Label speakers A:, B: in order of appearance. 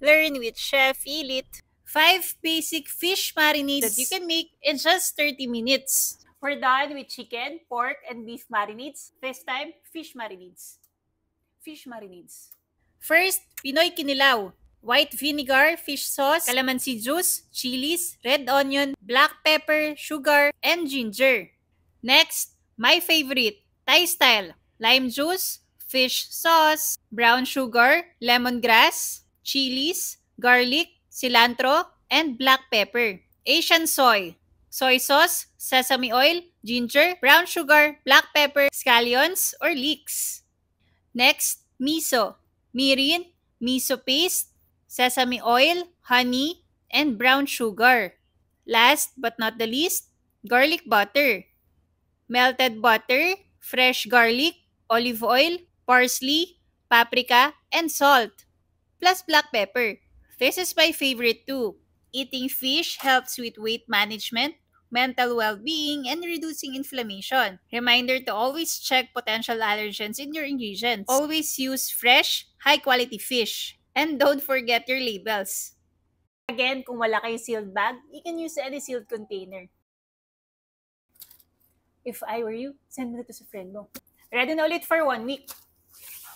A: Learn with Chef Elite. 5 basic fish marinades that you can make in just 30 minutes. We're done with chicken, pork, and beef marinades. This time, fish marinades. Fish marinades. First, Pinoy Kinilaw. White vinegar, fish sauce, calamansi juice, chilies, red onion, black pepper, sugar, and ginger. Next, my favorite, Thai style. Lime juice, fish sauce, brown sugar, lemongrass, chilies, garlic, cilantro, and black pepper. Asian soy. Soy sauce, sesame oil, ginger, brown sugar, black pepper, scallions, or leeks. Next, miso. Mirin, miso paste, sesame oil, honey, and brown sugar. Last but not the least, garlic butter. Melted butter, fresh garlic, olive oil, parsley, paprika, and salt, plus black pepper. This is my favorite too. Eating fish helps with weight management, mental well-being, and reducing inflammation. Reminder to always check potential allergens in your ingredients. Always use fresh, high-quality fish. And don't forget your labels. Again, kung wala kayong sealed bag, you can use any sealed container. If I were you, send mo na to sa friend mo. Ready na ulit for 1 week.